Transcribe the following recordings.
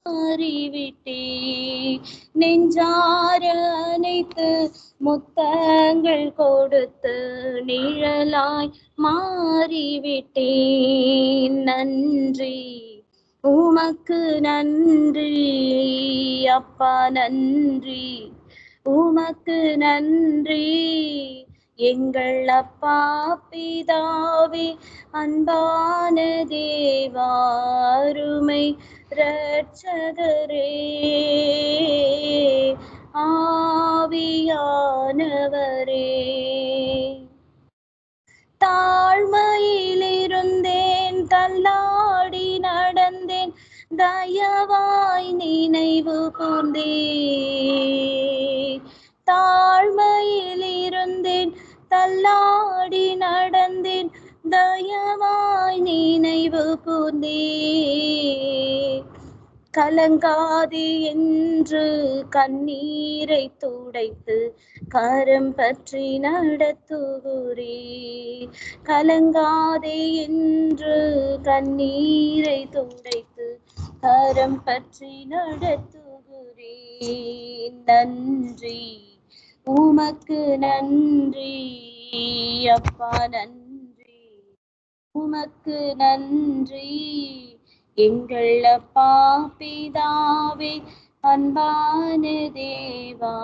மாறிவிட்டே நெஞ்சார அனைத்து முத்தங்கள் கொடுத்து நிழலாய் மாறிவிட்டேன். நன்றி உமக்கு நன்றி அப்பா, நன்றி உமக்கு நன்றி எங்கள் அப்பா பிதாவே, அன்பான தேவா, அருமை இரட்சகரே, ஆவியானவரே. தாழ்மையில் இருந்தேன், தள்ளாடி நடந்தேன், தயவாய் நினைவு கூர்ந்தே. தாழ்மையில் இருந்தேன், தள்ளாடி நடந்தேன், தயவாய் நினைவு கூர்ந்தே. கலங்காதே என்று கண்ணீரை துடைத்து கரம் பற்றி நடத்துகிறே. கலங்காதே என்று கண்ணீரை துடைத்து கரம் பற்றி நடத்துகிறே. நன்றி உமக்கு நன்றி அப்பா, நன்றி உமக்கு நன்றி எங்கள் அப்பா பிதாவே, அன்பான தேவா,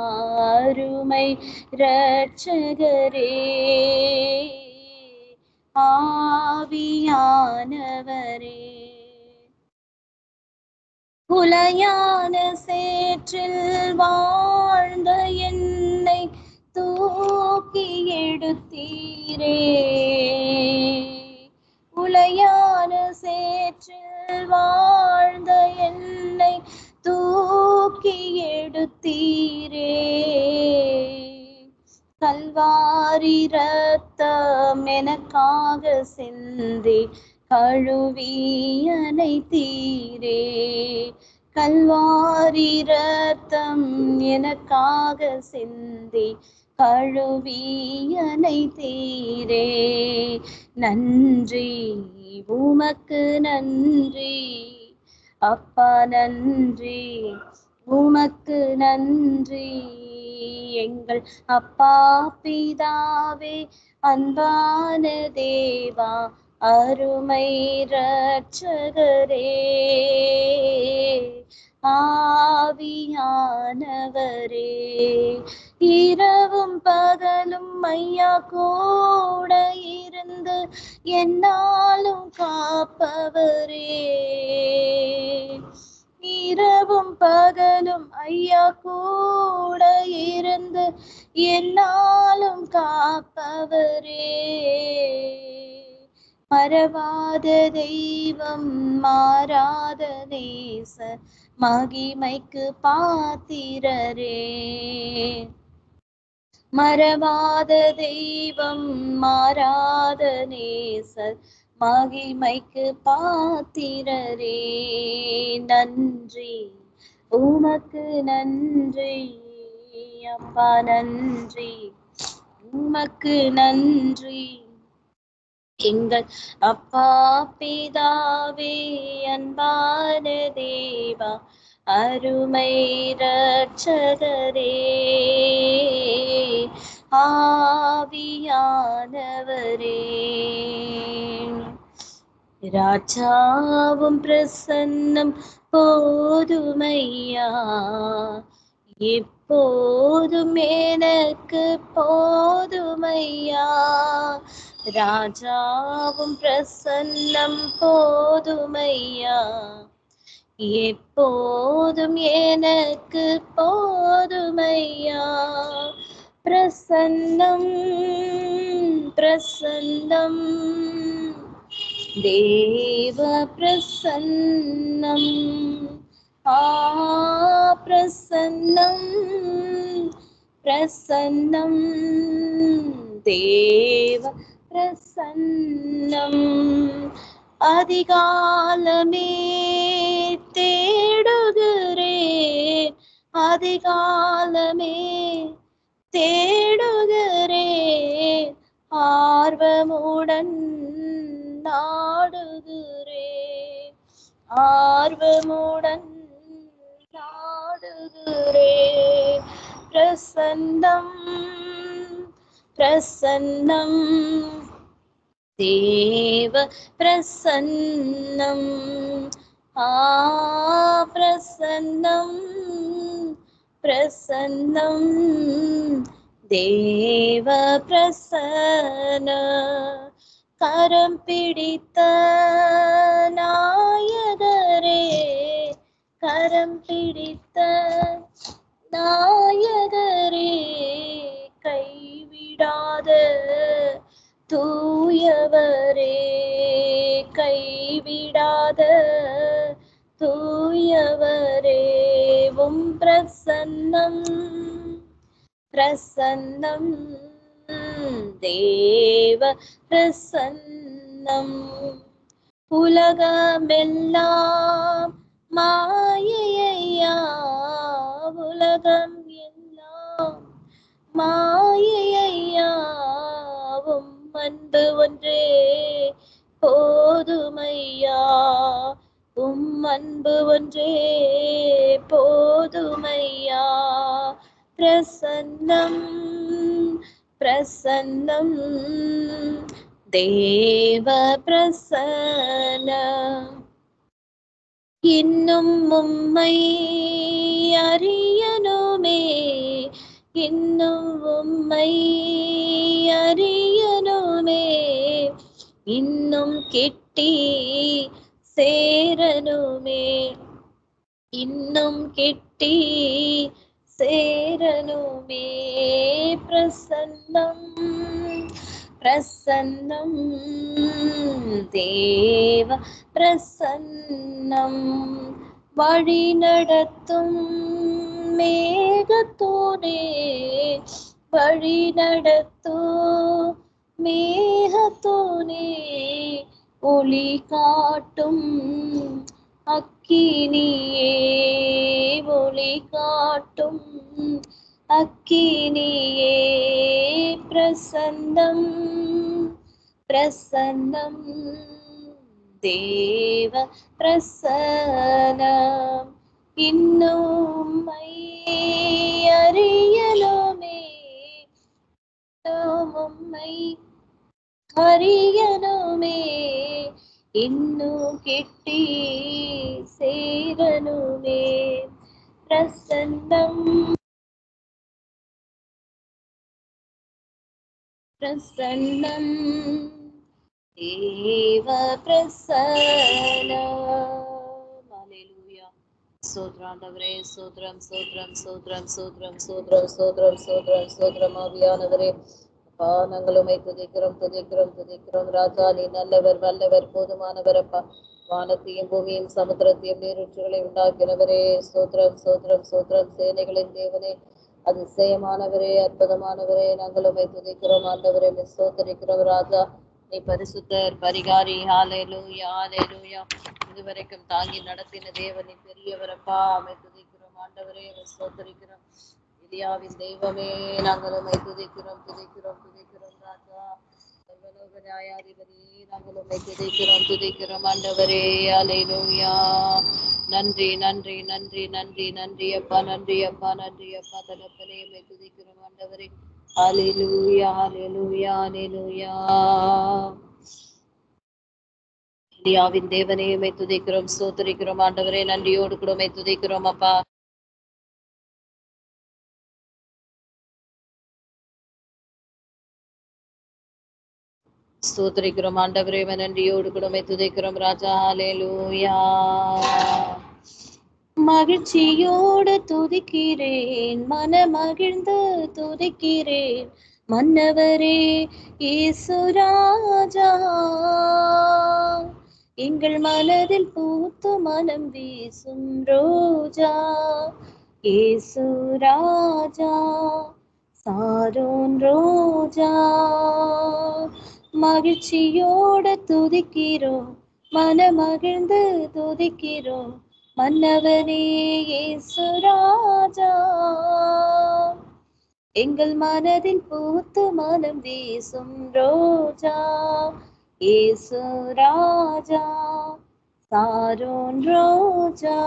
அருமை இரட்சகரே, ஆவியானவரே. உலையான சேற்றில் வாழ்ந்த என்னை தூக்கி எடுத்தீரே. உலையான சேற்றில் வாழ்ந்த என்னை தூக்கி எடுத்தீரே. கல்வாரி இரத்தம் எனக்காக சிந்தி கழுவி அனைத்தீரே. கல்வாரி இரத்தம் எனக்காக சிந்தி கழுவி அனைத்தீரே. நன்றி உமக்கு நன்றி அப்பா, நன்றி உமக்கு நன்றி எங்கள் அப்பா பிதாவே, அன்பான தேவா, அருமை இரட்சகரே, ஆவியானவரே. இரவும் பகலும் ஐயா கூட இருந்து என்னாலும் காப்பவரே. இரவும் பகலும் ஐயா கூட இருந்து என்னாலும் காப்பவரே. மறவாத தெய்வம், மாறாத நேச, மகிமைக்கு பாத்திரரே. மறவாத தெய்வம், மாறாத நேசர், மகிமைக்கு பாத்திரரே. நன்றி உமக்கு நன்றி அப்பா, நன்றி உமக்கு நன்றி எங்கள் அப்பா பிதாவே, அன்பான தேவா, அருமை இரட்சகரே, ஆவியானவரே. ராஜாவும் பிரசன்னம் போதுமையா, எப்போதும் எனக்கு போதுமையா. ராஜாவும் பிரசன்னம் போதுமையா, எப்போதும் எனக்கு போதுமையா. பிரசன்னம் பிரசன்னம் தேவ பிரசன்னம், பிரசன்னம் பிரசன்னம் தேவ பிரசன்னம். அதிகாலமே தேடுகிறேன், அதிகாலமே தேடுகிறேன், ஆர்வமுடன் நாடுகிறேன், ஆர்வமுடன் ஆண்டவரே. பிரசன்னம் பிரசன்னம் தேவ பிரசன்னம். பிரசன்னம் பிரசன்னம் தேவ பிரசன்ன. கரம் பிடித்த நாயகரே, கரம் பிடித்த நாயகரே, கைவிடாத தூயவரே, கைவிடாத தூயவரே. உம் பிரசன்னம் பிரசன்னம் தேவ பிரசன்னம். உலகமெல்லாம் மாயையா, உலகம் எல்லாம் மாயையா, உம் அன்பு ஒன்றே போதுமையா, உம் அன்பு ஒன்றே போதுமையா. பிரசன்னம் பிரசன்னம் தேவ பிரசன்னம். இன்னும் உம்மை அறியணுமே, இன்னும் உம்மை அறியணுமே, இன்னும் கிட்டி சேரணுமே, இன்னும் கிட்டி சேரணுமே. பிரசன்னம் பிரசன்னம் தேவ பிரசன்னம். வழி நடத்தும் மேகத்தோனே, வழி நடத்தும் மேகத்தோனே, ஒளி காட்டும் அக்கினியே, ஒளி காட்டும் அக்கினியே. பிரசன்னம் பிரசன்னம் தேவ பிரசன்னம். இன்னும் உம்மை அறியணுமே, உம்மை அறியணுமே, இன்னும் கிட்டி சேரணுமே. பிரசன்னம் பிரசன்னம் தேவ பிரசன்னம். ஹல்லேலூயா. சோத்ராண்டவரே, சோத்ரம் சோத்ரம் சோத்ரம் சோத்ரம் சோத்ரம் சோத்ரம் சோத்ரம் சோத்ரம். ஆவியானவரே, அப்பா, நாங்கள் உம்மை துதிக்கிறோம் துதிக்கிறோம் துதிக்கிறோம். ராஜா, நீ நல்லவர் வல்லவர் போதுமானவர். அப்பா, வானத்தையும் பூமியும் சமுத்திரத்தையும் நீரூற்றுகளை உண்டாக்கினவரே, சோத்ரம் சோத்ரம் சோத்ரம். சேனைகளின் தேவனே, அதிசயமானவரே, அற்புதமானவரே, நாங்கள் உம்மை துதிக்கிறோம் ஆண்டவரே, ஸ்தோத்திரிக்கிறோம். ராஜா, நீ பரிசுத்தர், பரிகாரி. ஹல்லேலூயா ஹல்லேலூயா. இதுவரைக்கும் தாங்கி நடத்தின தேவன் நீ பெரியவரப்பா, உம்மை துதிக்கிறோம் ஆண்டவரே, ஸ்தோத்திரிக்கிறோம். எலியாவின் தெய்வமே, நாங்கள் உம்மை துதிக்கிறோம் துதிக்கிறோம் துதிக்கிறோம். ராஜா, சர்வலோக நியாயாதிபதி, நாங்கள் உம்மை துதிக்கிறோம் துதிக்கிறோம் ஆண்டவரே. ஹல்லேலூயா. நன்றி நன்றி நன்றி நன்றி நன்றி அப்பா, நன்றி அப்பா, நன்றி அப்பா. தகப்பனே, உம்மை துதிக்கிறோம் ஆண்டவரே. ஹல்லேலூயா ஹல்லேலூயா ஹல்லேலூயா. எலியாவின் தேவனே, உம்மை துதிக்கிறோம் ஸ்தோத்திரிக்கிறோம் ஆண்டவரே. நன்றியோடு கூட உம்மை துதிக்கிறோம் அப்பா. ஸ்தோத்திரிக்கிறோம் ஆண்டவரே, நன்றியோடு கூட உம்மை துதிக்கிறோம் ராஜா. ஹல்லேலூயா. மகிழ்ச்சியோடு துதிக்கிறேன், மனமகிழ்ந்து துதிக்கிறேன் மன்னவரே இயேசு ராஜா. எங்கள் மனதில் பூத்து மனம் வீசும் ரோஜா இயேசு ராஜா, சாரோன் ரோஜா. மகிழ்ச்சியோடு துதிக்கிறோம், மனமகிழ்ந்து துதிக்கிறோம் மன்னவனே இயேசு ராஜா. எங்கள் மனதில் பூத்து மனம் வீசும் ரோஜா இயேசு ராஜா, சாரோன் ரோஜா.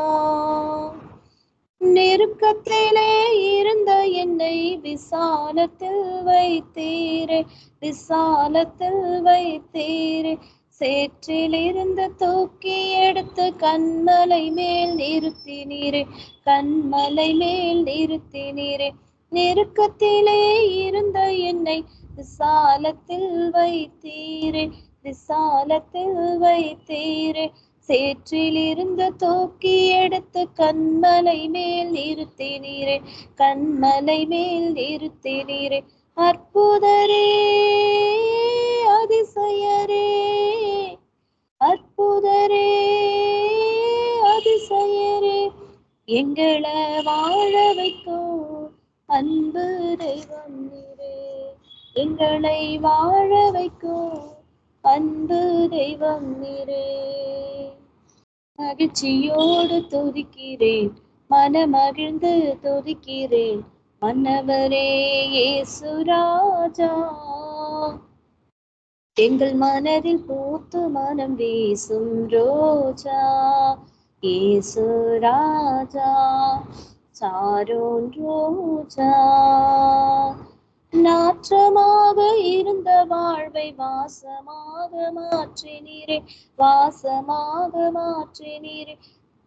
நெருப்பு நெருக்கத்திலே இருந்த என்னை விசாலத்தில் வைத்தீரே, விசாலத்தில் வைத்தீரே. சேற்றிலிருந்து தூக்கி எடுத்து கண்மலை மேல் நிறுத்தினீரே, கண்மலை மேல் நிறுத்தினீரே. நெருக்கத்திலே இருந்த என்னை விசாலத்தில் வைத்தீரே, விசாலத்தில் வைத்தீரே. சேற்றிலிருந்து தூக்கி எடுத்து கண்மலை மேல் நிறுத்தினீரே, கண்மலை மேல் நிறுத்தினீரே. அற்புதரே, அதிசயரே, அற்புதரே, அதிசயரே. எங்களை வாழ வைக்கும் அன்பு தெய்வம் நீரே, எங்களை வாழ வைக்கும் அன்பு தெய்வம் நீரே. மகிழ்ச்சியோடு துதிக்கிறேன், மனமகிழ்ந்து துதிக்கிறேன், மன்னவரே இயேசு ராஜா. எங்கள் மனதில் பூத்து மனம் வீசும் ரோஜா இயேசு ராஜா, சாரோன் ரோஜா. நாற்றமாக இருந்த வாழ்வை வாசமாக மாற்றினீரே, வாசமாக மாற்றினீரே.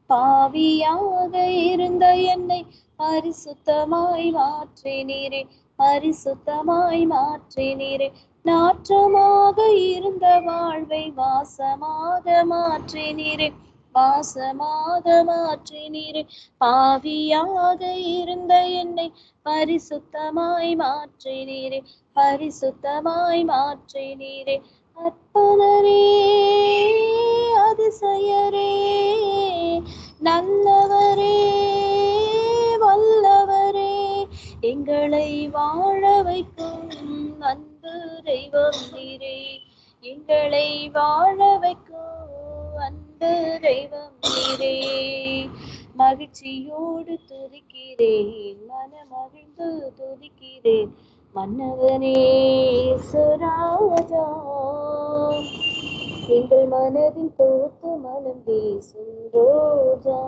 பாவியாக இருந்த என்னை பரிசுத்தமாய் மாற்றினீரே, பரிசுத்தமாய் மாற்றினீரே. நாற்றமாக இருந்த வாழ்வை வாசமாக மாற்றினீரே, வாசமாக மாற்றினீரே. பாவியாக இருந்த என்னை பரிசுத்தமாய் மாற்றினீரே, பரிசுத்தமாய் மாற்றினீரே. அற்புதரே, அதிசயரே, நல்லவரே, வல்லவரே. எங்களை வாழ வைக்கும் அன்பு தெய்வம் நீரே, எங்களை வாழ வைக்கும் அன்பு தெய்வம் நீரே. மகிழ்ச்சியோடு துதிக்கிறேன், மனமகிழ்ந்து துதிக்கிறேன், மன்னவனே இயேசு ராஜா. எங்கள் மனதில் பூத்து மனம் வீசும் ரோஜா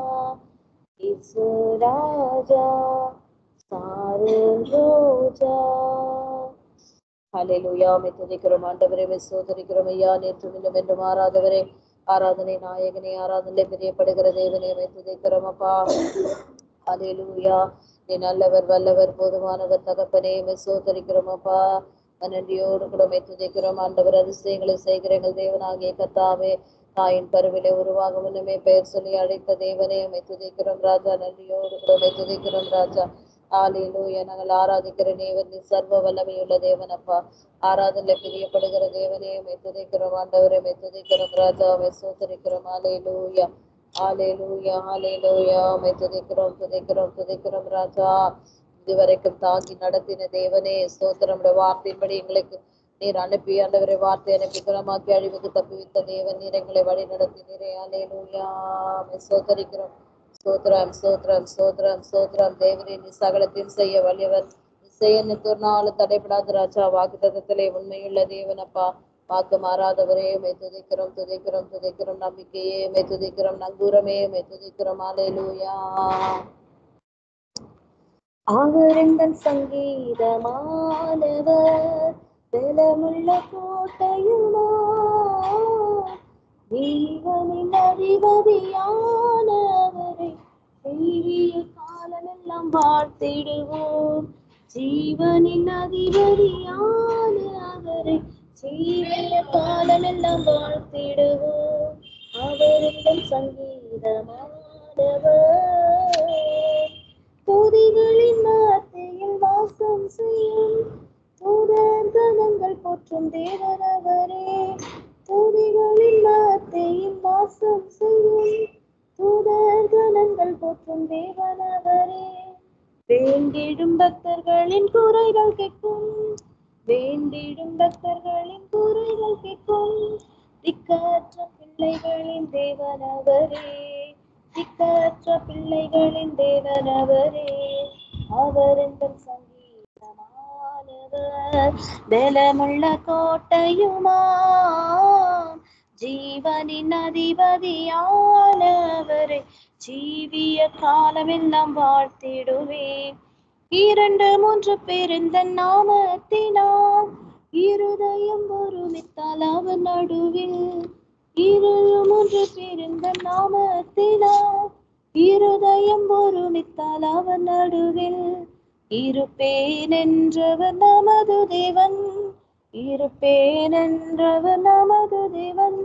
இயேசு ராஜா, சாரோன் ரோஜா. ஹல்லேலூயா. உம்மை துதிக்கிறோம் ஆண்டவரே, உம்மை ஸ்தோத்திரிக்கிறோம் ஐயா. நேற்றும் இன்றும் என்றும் மாறாதவரே, ஆராதனை நாயகனே, ஆராதனை பிரியப்படுகிற தேவனே, உம்மை துதிக்கிறோம் அப்பா. ஹல்லேலூயா. நீ நல்லவர், வல்லவர், போதுமானவர் தகப்பனே, உம்மை ஸ்தோத்திரிக்கிறோம் அப்பா. நன்றியோடு கூட உம்மை துதிக்கிறோம் ஆண்டவர். அதிசயங்களை செய்கிற எங்கள் தேவனாகிய கர்த்தாவே, தாயின் கருவிலே உருவாகும் முன்னமே பெயர் சொல்லி அழைத்த தேவனே, உம்மை துதிக்கிறோம் ராஜா. நன்றியோடு கூட உம்மை துதிக்கிறோம் ராஜா. ஹல்லேலூயா. நாங்கள் ஆராதிக்கிற தேவன் நீ சர்வ வல்லமையுள்ள தேவன் அப்பா. ஆராதனை பிரியப்படுகிற தேவனே, உம்மை துதிக்கிறோம் ஆண்டவரே, உம்மை துதிக்கிறோம் ராஜா, உம்மை ஸ்தோத்திரிக்கிறோம். ஹல்லேலூயா, ஹல்லேலூயா, ஹல்லேலூயா. உம்மை துதிக்கிறோம், துதிக்கிறோம், துதிக்கிறோம் ராஜா. இதுவரைக்கும் தாங்கி நடத்தின தேவனே ஸ்தோத்திரம். வார்த்தையின்படி எங்களுக்கு நீர் அனுப்பி ஆண்டவரை வார்த்தை அனுப்பி குணமாக்கி அழிவுக்கு தப்புவித்த தேவன் நீர் எங்களை வழி நடத்தினீரே. ஹல்லேலூயா, உம்மை ஸ்தோத்திரிக்கிறோம். ஸ்தோத்திரம், ஸ்தோத்திரம், ஸ்தோத்திரம், ஸ்தோத்திரம். தேவனே நீ சகலத்தையும் செய்ய வலியவர், செய்ய நாளும் தடைபடாத ராஜா. வாக்குத்தத்தத்திலே உண்மையுள்ள தேவனப்பா, வாக்கு மாறாதவரே, உம்மை துதிக்கிறோம், துதிக்கிறோம், துதிக்கிறோம். நம்பிக்கையே உம்மை துதிக்கிறோம், நங்கூரமே உம்மை துதிக்கிறோம். ஹல்லேலூயா. அவர் எங்கள் சங்கீதமானவர், பலமுள்ள கோட்டையுமா, ஜீவனின் அதிபதியானவரை தெய்வீக காலமெல்லாம் வாழ்த்திடுவோம். ஜீவனின் அதிபதியான அவரை ஜீவன காலமெல்லாம் வாழ்த்திடுவோம். அவர் எங்கள் சங்கீதமானவர், துதிகளின் மத்தியில் வாசம் செய்யும் தூதர்கள் போற்றும் தேவனவரே. துதிகளின் மத்தியில் வாசம் செய்யும் தூதர்கள் போற்றும் தேவனவரே. வேண்டிடும் பக்தர்களின் குறைகள் கேட்கும், வேண்டிடும் பக்தர்களின் குறைகள் கேட்கும். திக்கற்ற பிள்ளைகளின் தேவனவரே, திக்கற்ற பிள்ளைகளின் தேவனவரே. அவர் எங்கள் சங்கீதமானவர், பலமுள்ள கோட்டையுமா, ஜீவனின் அதிபதியானவரை ஜீவிய காலமெல்லாம் வாழ்த்திடுவேன். 2 3 பேர் இந்த நாமத்தினால் இருதயம் ஒருமித்தால் அவர் நடுவில். 2 3 பேர் இந்த நாமத்தினால் இருதயம் ஒருமித்தால் அவர் நடுவில். இருப்பேன் என்றவர் நமது தேவன், இருப்பேன் என்றவர் நமது தேவன்.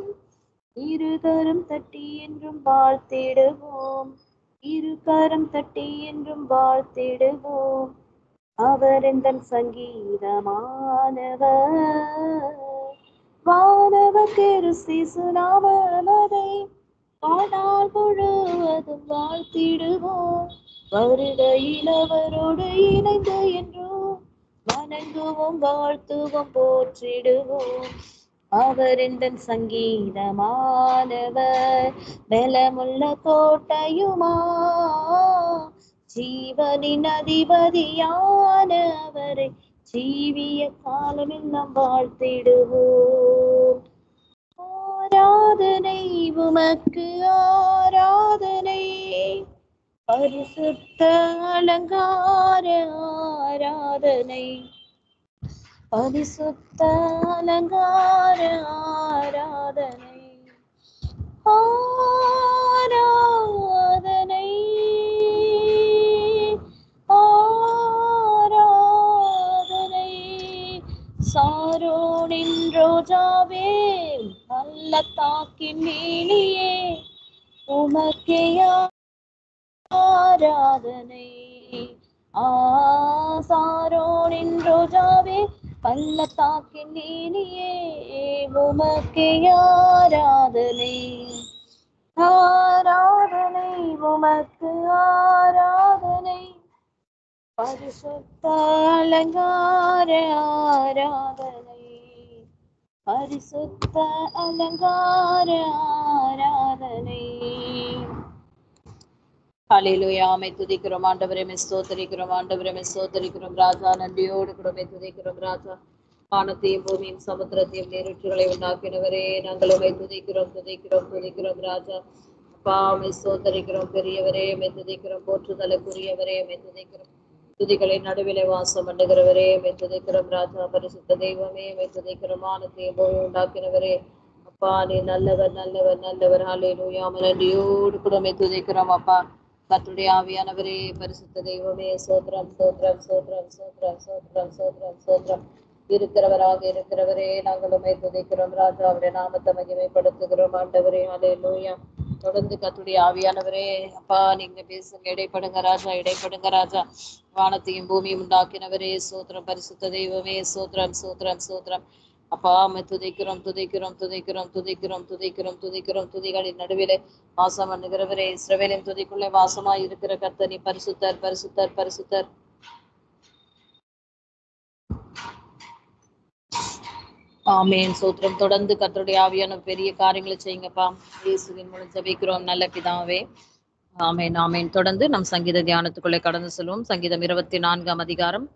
இருகரம் தட்டி என்றும் வாழ்த்திடுவோம், இருகரம் தட்டி என்றும் வாழ்த்திடுவோம். அவர் எந்தன் சங்கீதமானவர், வானவர் கிறிஸ்து நாமமதை வாழ்நாள் முழுவதும் வாழ்த்திடுவோம். வருகையில் அவரோடு இணைந்து என்றும் வணங்குவோம், வாழ்த்துவோம், போற்றிடுவோம். அவர் எந்தன் சங்கீதமானவர், பலமுள்ள கோட்டையுமா, ஜீவனின் அதிபதியானவரை ஜீவிய காலமெல்லாம் வாழ்த்திடுவோம். ஆராதனை உமக்கு ஆராதனை, பரிசுத்த அலங்கார ஆராதனை, பரிசுத்த அலங்கார ஆராதனை, ஆராதனை, ஆராதனை. சாரோனின் ரோஜாவே, பள்ளத்தாக்கின் மேனியே, உமக்கே ஆராதனை. சாரோனின் ரோஜாவே, பள்ளத்தாக்கின் மேனியே, உமக்கே ஆராதனை. ஆராதனை உமக்கு ஆராதனை, பரிசுத்த அலங்கார ஆராதனை, பரிசுத்த அலங்கார ஆராதனை. ஹல்லேலூயா. ஆமை துதிக்கிறோம் ஆண்டவரே, ஸ்தோத்திரிக்கிறோம் ஆண்டவரே, ஸ்தோத்திரிக்கிறோம் ராஜா. நன்றியோடு கூட துதிக்கிறோம் ராஜா. வானத்தையும் பூமியும் சமுத்திரத்தையும் நீரூற்றுகளை உண்டாக்கினவரே, நாங்கள் உம்மை துதிக்கிறோம் துதிக்கிறோம் துதிக்கிறோம் ராஜா. அப்பா உம்மை ஸ்தோத்திரிக்கிறோம் பெரியவரே, உம்மை துதிக்கிறோம் போற்றுதலுக்குரியவரே, உம்மை துதிக்கிறோம். துதிகளின் நடுவிலே வாசம் பண்ணுகிறவரே, உம்மை துதிக்கிறோம் ராஜா. பரிசுத்த தெய்வமே, உம்மை துதிக்கிறோம். வானத்தையும் பூமியும் உண்டாக்கினவரே, அப்பா நீ நல்லவர் நல்லவர் நல்லவர். ஹல்லேலூயா. நன்றியோடு கூட உம்மை துதிக்கிறோம் அப்பா. கர்த்தருடைய ஆவியானவரே, பரிசுத்த தெய்வமே, சோத்ரம் சோத்ரம் சோத்ரம் சோத்ரம் சோத்ரம் சோத்ரம் சோத்ரம். இருக்கிறவராக இருக்கிறவரே, நாங்கள் உம்மை துதிக்கிறோம் ராஜா. அவருடைய நாமத்தை மகிமைப்படுத்துகிறோம் ஆண்டவரே. ஹல்லேலூயா. தொடர்ந்து கர்த்தருடைய ஆவியானவரே, அப்பா நீங்க பேசுங்க, இடைப்படுங்க ராஜா, இடைப்படுங்க ராஜா. வானத்தையும் பூமியும் உண்டாக்கினவரே, சோத்ரம். பரிசுத்த தெய்வமே, சோத்ரம் சோத்ரம் சோத்ரம். அப்பா உம்மை துதிக்கிறோம் துதிக்கிறோம் துதிக்கிறோம் துதிக்கிறோம் துதிக்கிறோம் துதிக்கிறோம். துதிகளின் நடுவிலே வாசம் பண்ணுகிறவரே, இஸ்ரவேலின் துதிக்குள்ளே வாசமாய் இருக்கிற கர்த்தர் நீ பரிசுத்தர் பரிசுத்தர் பரிசுத்தர். ஆமேன். சோத்திரம். தொடர்ந்து கர்த்தருடைய ஆவியான பெரிய காரியங்களை செய்யுங்கப்பா. இயேசுவின் மூலம் ஜெபிக்கிறோம் நல்ல பிதாவே. ஆமேன் ஆமேன். தொடர்ந்து நம் சங்கீத தியானத்துக்குள்ளே கடந்து செல்வோம். சங்கீதம் 24ஆம் அதிகாரம்,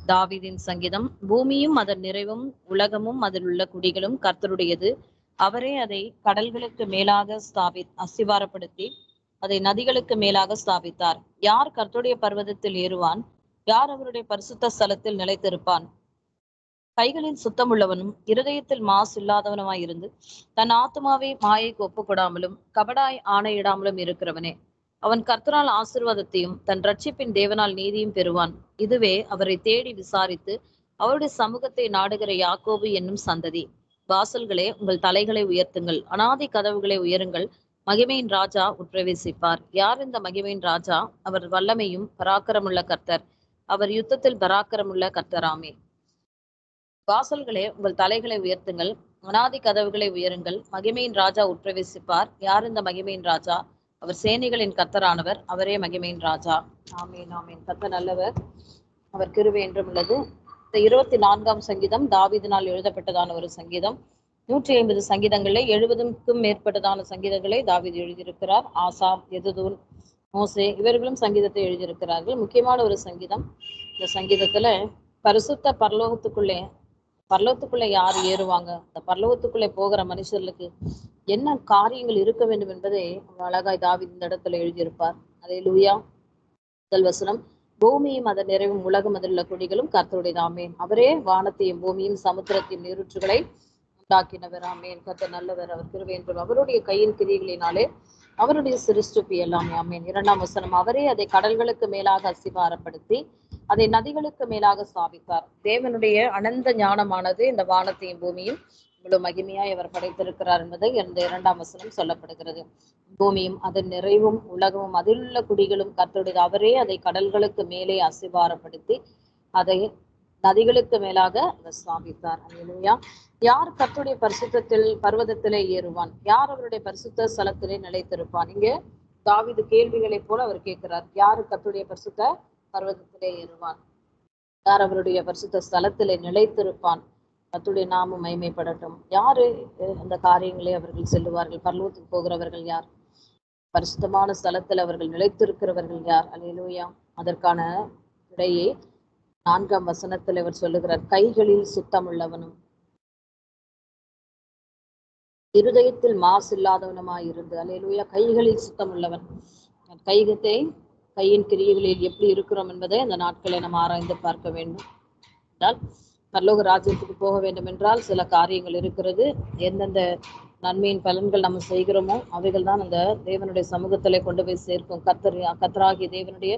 தாவீதின் சங்கீதம். பூமியும் அதன் நிறைவும் உலகமும் அதில் உள்ள குடிகளும் கர்த்தருடையது. அவரே அதை கடல்களுக்கு மேலாக அஸ்திவாரப்படுத்தி அதை நதிகளுக்கு மேலாக ஸ்தாபித்தார். யார் கர்த்தருடைய பர்வதத்தில் ஏறுவான்? யார் அவருடைய பரிசுத்த ஸ்தலத்தில் நிலைத்திருப்பான்? கைகளில் சுத்தமுள்ளவனும் இருதயத்தில் மாசு இல்லாதவனுமாயிருந்து தன் ஆத்மாவை மாயைக்கு ஒப்புக்கொடாமலும் கபடாய் ஆணையிடாமலும் இருக்கிறவனே, அவன் கர்த்தரால் ஆசீர்வாதத்தையும் தன் ரட்சிப்பின் தேவனால் நீதியும் பெறுவான். இதுவே அவரை தேடி விசாரித்து அவருடைய சமூகத்தை நாடுகிற யாக்கோபு என்னும் சந்ததி. வாசல்களே, உங்கள் தலைகளை உயர்த்துங்கள், அனாதி கதவுகளை உயருங்கள், மகிமையின் ராஜா உட்பிரவேசிப்பார். யார் இந்த மகிமையின் ராஜா? அவர் வல்லமையும் பராக்கிரமுள்ள கர்த்தர், அவர் யுத்தத்தில் பராக்கிரமுள்ள கர்த்தராமே. வாசல்களே, உங்கள் தலைகளை உயர்த்துங்கள், அனாதி கதவுகளை உயருங்கள், மகிமையின் ராஜா உட்பிரவேசிப்பார். யார் இந்த மகிமையின் ராஜா? அவர் சேனைகளின் கர்த்தரானவர், அவரே மகிமையின் ராஜா. ஆமேன் ஆமேன். கர்த்தர் நல்லவர், அவர் கிருபை என்றும் உள்ளது. இந்த 24ஆம் சங்கீதம் தாவீதினால் எழுதப்பட்டதான ஒரு சங்கீதம். 150 சங்கீதங்களே 70க்கும் மேற்பட்டதான சங்கீதங்களை தாவீது எழுதியிருக்கிறார். ஆசாப், எதுதூன், மோசே இவர்களும் சங்கீதத்தை எழுதியிருக்கிறார்கள். முக்கியமான ஒரு சங்கீதம். இந்த சங்கீதத்துல பரிசுத்த பரலோகத்துக்குள்ளே பரலோகத்துக்குள்ள யார் ஏறுவாங்க? அந்த பரலோகத்துக்குள்ளே போகிற மனுஷர்களுக்கு என்ன காரியங்கள் இருக்க வேண்டும் என்பதை அழகாய் தாவீது இந்த இடத்துல எழுதியிருப்பார். அல்லேலூயா. முதல் வசனம், பூமியும் அதன் நிறைவும் உலகம் அதில் உள்ள குடிகளும் கர்த்தருடையது. ஆமென். அவரே வானத்தையும் பூமியும் சமுத்திரத்தையும் நீரூற்றுகளை உண்டாக்கினவர். ஆமென். கர்த்தர் நல்லவர், அவர் கிருபை என்றும் அவருடைய கையின் கிரியைகளினாலே அவருடைய சிருஷ்டிப்பு எல்லாமே. ஆமென். 2ஆம் வசனம், அவரே அதை கடல்களுக்கு மேலாக அஸ்திபாரப்படுத்தி அதை நதிகளுக்கு மேலாக ஸ்தாபித்தார். தேவனுடைய அனந்த ஞானமானது இந்த வானத்தையும் பூமியும் இவ்வளவு மகிமையாய் அவர் படைத்திருக்கிறார் என்பதை இந்த 2ஆம் வசனம் சொல்லப்படுகிறது. பூமியும் அதன் நிறைவும் உலகமும் அதில் உள்ள குடிகளும் கர்த்தருடையது. அவரே அதை கடல்களுக்கு மேலே அஸ்திபாரப்படுத்தி அதை நதிகளுக்கு மேலாக அவர் ஸ்தாபித்தார். அல்லேலூயா. யார் கர்த்தருடைய பரிசுத்தத்தில் பர்வதத்திலே ஏறுவான்? யார் அவருடைய பரிசுத்த ஸ்தலத்திலே நிலைத்திருப்பான்? இங்கே தாவீது கேள்விகளை போல அவர் கேட்கிறார். யாரு கர்த்தருடைய பரிசுத்த பர்வதத்திலே ஏறுவான்? யார் அவருடைய பரிசுத்த ஸ்தலத்திலே நிலைத்திருப்பான்? கர்த்தருடைய நாமம் மகிமைப்படட்டும். யாரு அந்த காரியங்களை அவர்கள் செல்லுவார்கள்? பரலோகத்துக்கு போகிறவர்கள் யார்? பரிசுத்தமான ஸ்தலத்தில் அவர்கள் நிலைத்திருக்கிறவர்கள் யார்? அல்லேலூயா. அதற்கான விடையை 4ஆம் வசனத்தில் அவர் சொல்லுகிறார். கைகளில் சுத்தம் உள்ளவனும் இருதயத்தில் மாசு இல்லாதவனுமாயிருந்து. அல்லேலூயா. கைகளில் சுத்தம் உள்ளவன். கையின் கிரியைகளில் எப்படி இருக்கிறோம் என்பதை அந்த நாட்களை நம்ம ஆராய்ந்து பார்க்க வேண்டும். என்றால் பரலோக ராஜ்யத்துக்கு போக வேண்டும் என்றால் சில காரியங்கள் இருக்கிறது. எந்தெந்த நன்மையின் பலன்கள் நம்ம செய்கிறோமோ அவைகள் தான் அந்த தேவனுடைய சமூகத்திலே கொண்டு போய் சேர்க்கும். கர்த்தராகிய தேவனுடைய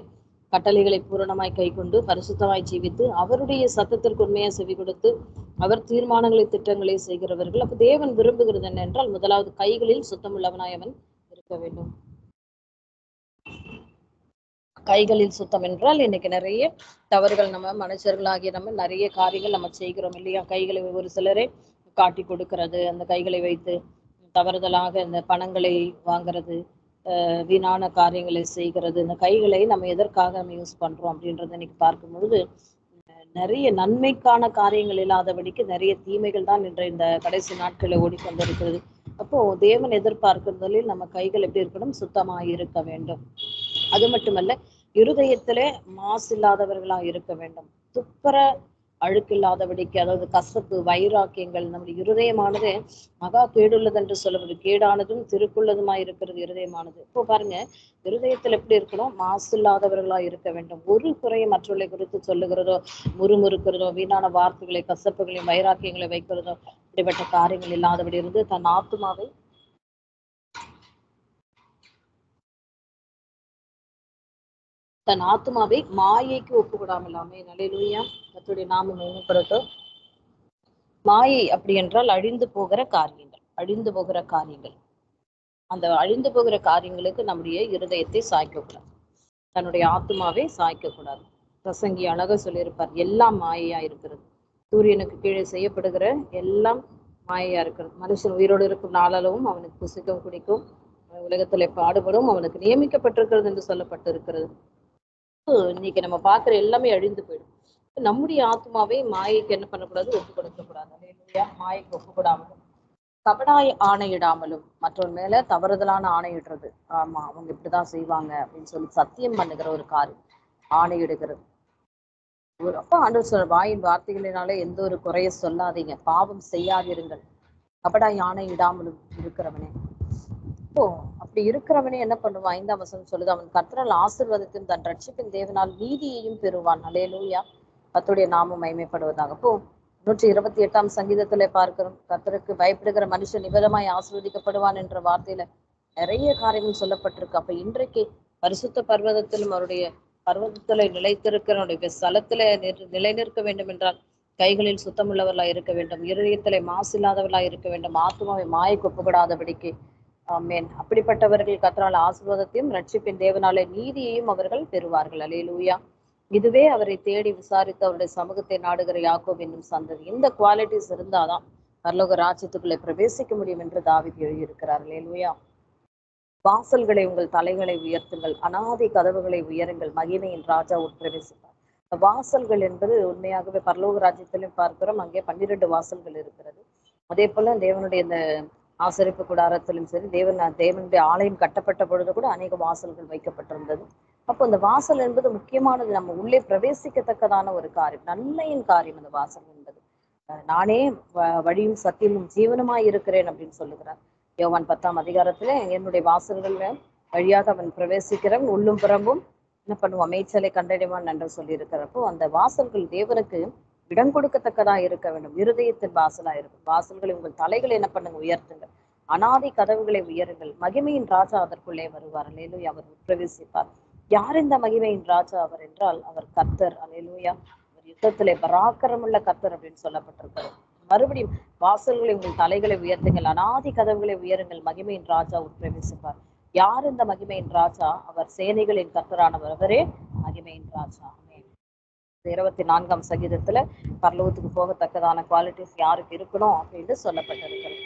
கட்டளைகளை பூரணமாய் கை கொண்டு பரிசுத்தமாய் ஜீவித்து அவருடைய சத்தத்திற்கு உண்மையாக செவி கொடுத்து அவர் தீர்மானங்களை திட்டங்களை செய்கிறவர்கள். அப்ப தேவன் விரும்புகிறது என்ன என்றால், முதலாவது கைகளில் சுத்தமுள்ளவனாய் அவன் இருக்க வேண்டும். கைகளில் சுத்தம் என்றால் இன்னைக்கு நிறைய தவறுகள் நம்ம மனுஷர்களாகிய நம்ம நிறைய காரியங்கள் நம்ம செய்கிறோம் இல்லையா? கைகளை ஒரு சிலரே காட்டி கொடுக்கிறது, அந்த கைகளை வைத்து தவறுதலாக இந்த பணங்களை வாங்கிறது, வீணான காரியங்களை செய்கிறது. இந்த கைகளை நம்ம எதற்காக நம்ம யூஸ் பண்றோம் அப்படின்றத இன்னைக்கு பார்க்கும் பொழுது நிறைய நன்மைக்கான காரியங்கள் இல்லாதபடிக்கு நிறைய தீமைகள் தான் இன்றைய இந்த கடைசி நாட்களில் ஓடிக்கொண்டிருக்கிறது. அப்போ தேவன் எதிர்பார்க்கிறதில் நம்ம கைகள் எப்படி இருக்கணும்? சுத்தமாக இருக்க வேண்டும். அது மட்டுமல்ல, இருதயத்திலே மாசு இல்லாதவர்களா இருக்க வேண்டும். துப்புர அழுக்கு இல்லாதபடிக்கு, அதாவது கசப்பு வைராக்கியங்கள், நம்முடைய இருதயமானது மகா கேடுள்ளது என்று சொல்லப்படுது. கேடானதும் திருக்குள்ளதுமா இருக்கிறது இருதயமானது. இப்போ பாருங்க, இருதயத்தில் எப்படி இருக்கணும்? மாசு இல்லாதவர்களா இருக்க வேண்டும். ஒரு குறையை மற்றவர்களை குறித்து சொல்லுகிறதோ, முறுமுறுக்கிறதோ, வீணான வார்த்தைகளை கசப்புகளையும் வைராக்கியங்களை வைக்கிறதோ, இப்படிப்பட்ட காரியங்கள் இல்லாதபடி இருந்து தன் ஆத்மாவை மாயைக்கு ஒப்புக்கூடாமலாமே. அல்லேலூயா. கர்த்தருடைய நாமம் மகிமைப்படட்டும். மாயை அப்படி என்றால் அழிந்து போகிற காரியங்கள். அந்த அழிந்து போகிற காரியங்களுக்கு நம்முடைய இருதயத்தை சாய்க்கக்கூடாது. தன்னுடைய ஆத்மாவை சாய்க்கக்கூடாது. பிரசங்கி அழகா சொல்லியிருப்பார், எல்லாம் மாயையா இருக்கிறது. சூரியனுக்கு கீழே செய்யப்படுகிற எல்லாம் மாயையா இருக்கிறது. மனுஷன் உயிரோடு இருக்கும் நாளளவும் அவனுக்கு புசிக்கும் குடிக்கும் உலகத்திலே பாடுபடும் அவனுக்கு நியமிக்கப்பட்டிருக்கிறது என்று சொல்லப்பட்டிருக்கிறது. இன்னைக்கு நம்ம பார்க்குற எல்லாமே அழிந்து போயிடும். நம்முடைய ஆத்மாவை மாயைக்கு என்ன பண்ணக்கூடாது? ஒப்பு கொடுக்கக்கூடாது. அல்லேலூயா. மாயைக்கு ஒப்புக்கூடாமலும் கபடாய் ஆணையிடாமலும், மற்றவங்க மேல தவறுதலான ஆணையிடுறது, ஆமா அவங்க இப்படிதான் செய்வாங்க அப்படின்னு சொல்லி சத்தியம் பண்ணுகிற ஒரு காரியம், ஆணையிடுகிறது. அப்ப ஆண்டவர் சொல்ற, வாயின் வார்த்தைகளினாலே எந்த ஒரு குறைய சொல்லாதீங்க, பாவம் செய்யாதிருங்கள், கபடாய் ஆணையிடாமலும் இருக்கிறவனே. இப்போ அப்படி இருக்கிறவனே என்ன பண்ணுவான்? 5ஆம் வசனம் சொல்லுது, அவன் கர்த்தரால் ஆசீர்வாதத்தையும் தன் ரட்சிப்பின் தேவனால் நீதியையும் பெறுவான். அல்லேலூயா. கர்த்தருடைய நாமம் மகிமைப்படுவதாக. அப்போ 128ஆம் சங்கீதத்திலே பார்க்கிறோம், கர்த்தருக்கு பயப்படுகிற மனுஷன் நிபதமாய் ஆசீர்வதிக்கப்படுவான் என்ற வார்த்தையில நிறைய காரியங்கள் சொல்லப்பட்டிருக்கு. அப்ப இன்றைக்கு பரிசுத்த பர்வதத்திலும் அவருடைய பர்வதத்துல நிலைத்திருக்கிற ஸ்தலத்தில நிலை நிற்க வேண்டும் என்றால் கைகளில் சுத்தமுள்ளவர்களா இருக்க வேண்டும், இருதயத்திலே மாசு இல்லாதவர்களா இருக்க வேண்டும், ஆத்மாவை மாயைக்கு ஒப்புப்படாதபடிக்கு. ஆமென். அப்படிப்பட்டவர்கள் கர்த்தரால் ஆசீர்வாதத்தையும் ரட்சிப்பின் தேவனாலே நீதியையும் அவர்கள் பெறுவார்கள். அல்லேலூயா. இதுவே அவரை தேடி விசாரித்து அவருடைய சமூகத்தை நாடுகிற யாக்கோப் என்னும் சந்ததி. இந்த குவாலிட்டிஸ் இருந்தாதான் பரலோக ராஜ்யத்துக்குள்ளே பிரவேசிக்க முடியும் என்று தாவீது எழுதியிருக்கிறார். அல்லேலூயா. வாசல்களை உங்கள் தலைகளை உயர்த்துங்கள், அனாதி கதவுகளை உயருங்கள், மகிமையின் ராஜா உட்பிரவேசிப்பார். வாசல்கள் என்பது உண்மையாகவே பரலோக ராஜ்யத்திலும் பார்க்கிறோம், அங்கே 12 வாசல்கள் இருக்கிறது. அதே போல தேவனுடைய இந்த ஆசரிப்பு கூடாரத்திலும் சரி, தேவனுடைய ஆலயம் கட்டப்பட்ட பொழுது கூட அநேக வாசல்கள் வைக்கப்பட்டிருந்தது. அப்போ அந்த வாசல் என்பது முக்கியமானது, நம்ம உள்ளே பிரவேசிக்கத்தக்கதான ஒரு காரியம், நன்மையின் காரியம் அந்த வாசல் என்பது. நானே வழியும் சத்தியமும் ஜீவனுமாய் இருக்கிறேன் அப்படின்னு சொல்லுகிறார். யோவான் 10ஆம் அதிகாரத்துல என்னுடைய வாசல்கள்ல வழியாக அவன் பிரவேசிக்கிறவன் உள்ளும் புறம்பும் என்ன பண்ணுவான், மேய்ச்சலை கண்டடைவான் என்று சொல்லி இருக்கிறப்போ அந்த வாசல்கள் தேவனுக்கு இடம் கொடுக்கத்தக்கதா இருக்க வேண்டும். இருதயத்தின் வாசலா இருக்கும். வாசல்களை உங்கள் தலைகளை என்ன பண்ணுங்க, உயர்த்துங்கள். அனாதி கதவுகளை உயருங்கள். மகிமையின் ராஜா அதற்குள்ளே வருவார். அல்லேலூயா. அவர் பிரவேசிப்பார். யார் இந்த மகிமையின் ராஜா? அவர் என்றால் அவர் கர்த்தர். அல்லேலூயா. அவர் யுத்தத்திலே பராக்கிரமுள்ள கர்த்தர் அப்படின்னு சொல்லப்பட்டிருக்கிறார். மறுபடியும் வாசல்களை உங்கள் தலைகளை உயர்த்துங்கள், அனாதி கதவுகளை உயருங்கள், மகிமையின் ராஜா பிரவேசிப்பார். யார் இந்த மகிமையின் ராஜா? அவர் சேனைகளின் கர்த்தரானவர். அவரே மகிமையின் ராஜா. 24ஆம் சங்கீதத்துல பரலோகத்துக்கு போகத்தக்கதான குவாலிட்டிஸ் யாருக்கு இருக்கணும் அப்படின்னு சொல்லப்பட்டிருக்கிறது.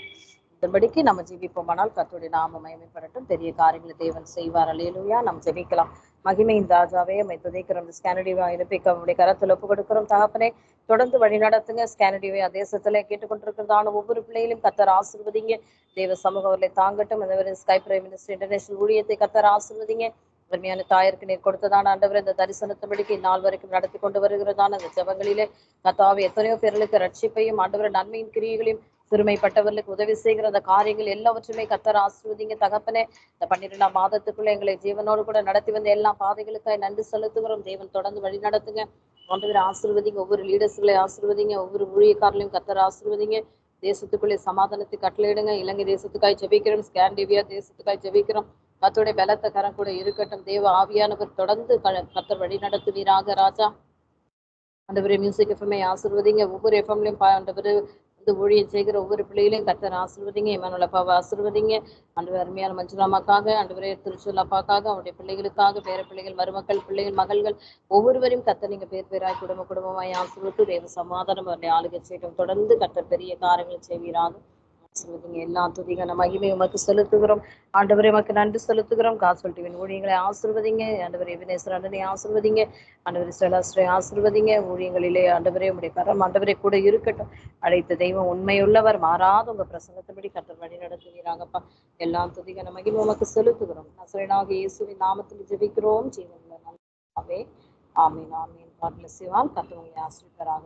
இதன்படிக்கு நம்ம ஜெபிப்போமானால் கர்த்தருடைய நாமம் மகிமைப்படட்டும். பெரிய காரியங்களை தேவன் செய்வார். அல்லேலூயா. நம்ம ஜெபிக்கலாம். மகிமையின் ராஜாவே உம்மை துதிக்கிறோம். ஸ்கேனடிவா இருப்பிக்க உங்களுடைய கரத்தில் ஒப்பு கொடுக்கிறோம். தகப்பனே, தொடர்ந்து வழி நடத்துங்க. ஸ்கேனடிவா தேசத்துல கேட்டுக்கொண்டிருக்கிறதான ஒவ்வொரு பிள்ளையிலும் கர்த்தர் ஆசீர்வதிங்க. தேவ சமூகம் அவர்களை தாங்கட்டும். ஸ்கை பிரைம் மினிஸ்டர் இன்டர்நேஷனல் ஊழியத்தை கர்த்தர் ஆசீர்வதிங்க. அருமையான தாயருக்கு நீர் கொடுத்ததான ஆண்டவர் இந்த தரிசனத்தின்படிக்கு இந்நாள் வரைக்கும் நடத்தி கொண்டு வருகிறதான இந்த ஜெபங்களிலே கர்த்தாவே எத்தனையோ பேர்களுக்கு ரட்சிப்பையும் ஆண்டவர் நன்மையின் கிரியைகளையும் சிறுமைப்பட்டவர்களுக்கு உதவி செய்கிற அந்த காரியங்கள் எல்லாவற்றுமே கர்த்தர் ஆசீர்வதிங்க. தகப்பனே, இந்த 12ஆம் மாதத்துக்குள்ள எங்களை ஜீவனோடு கூட நடத்தி வந்த எல்லா பாதைகளுக்காக நன்றி செலுத்துகிறோம். தேவன் தொடர்ந்து வழி நடத்துங்க. ஆண்டவரை ஆசீர்வதிங்க. ஒவ்வொரு லீடர்ஸ்களை ஆசீர்வதிங்க. ஒவ்வொரு ஊழியக்காரர்களையும் கர்த்தர் ஆசீர்வதிங்க. தேசத்துக்குள்ளே சமாதானத்தை கட்டளையிடுங்க. இலங்கை தேசத்துக்காய் ஜெபிக்கிறோம். ஸ்காண்டினேவியா தேசத்துக்காய் ஜெபிக்கிறோம். கர்த்தருடைய பலத்த கரம் கூட இருக்கட்டும். தேவ ஆவியானவர் தொடர்ந்து கர்த்தர் வழி நடத்துவீராக ராஜா. ஆண்டவரே, மியூசிக் எஃப்எம்ஐ ஆசீர்வதிங்க. ஒவ்வொரு எஃப்எம்லையும் ஆண்டவர் வந்து ஊழியம் செய்கிற ஒவ்வொரு பிள்ளைகளையும் கர்த்தர் ஆசீர்வதிங்க. இமானுவேல் அப்பாவை ஆசீர்வதிங்க. ஆண்டவர் அருமையான மஞ்சுளாமாக்காக, ஆண்டவரே திருச்சூல் அப்பாக்காக, அவருடைய பிள்ளைகளுக்காக, பேர பிள்ளைகள், மருமக்கள், பிள்ளைகள், மகள்கள் ஒவ்வொருவரையும் கர்த்தர் நீங்க பேர் பேராய் குடும்பமாய் ஆசீர்வித்து தேவ சமாதானம் அவருடைய ஆளுகை செய்யும். தொடர்ந்து கர்த்தர் பெரிய காரியங்கள் செய்வீராக. எல்லா துதிகான மகிமை உமக்கு செலுத்துகிறோம். ஆண்டவரே, உமக்கு நன்றி செலுத்துகிறோம். காஸ்பல் டிவியின் ஊழியங்களை ஆசீர்வதிங்க. ஆண்டவரே, எபினேசர் அண்ணனை ஆசீர்வதிங்க. ஆண்டவரே, ஸ்டெலாஸ்டரை ஆசீர்வதிங்க. ஊழியங்களிலே ஆண்டவரே உம்முடைய கரம் ஆண்டவரே கூட இருக்கட்டும். அழைத்த தெய்வம் உண்மையுள்ளவர், மாறாத உங்க பிரசங்கத்தின்படி கர்த்தர் வழி நடத்துவீராங்கப்பா. எல்லா துதிகான மகிமை உமக்கு செலுத்துகிறோம். நசரேயனாக இயேசுவின் நாமத்தில் ஜெபிக்கிறோம். ஜீவனுள்ள நல்ல பிதாவே. ஆமீன், ஆமீன். God bless you all. கர்த்தர் உங்களை ஆசீர்வதிப்பாராக.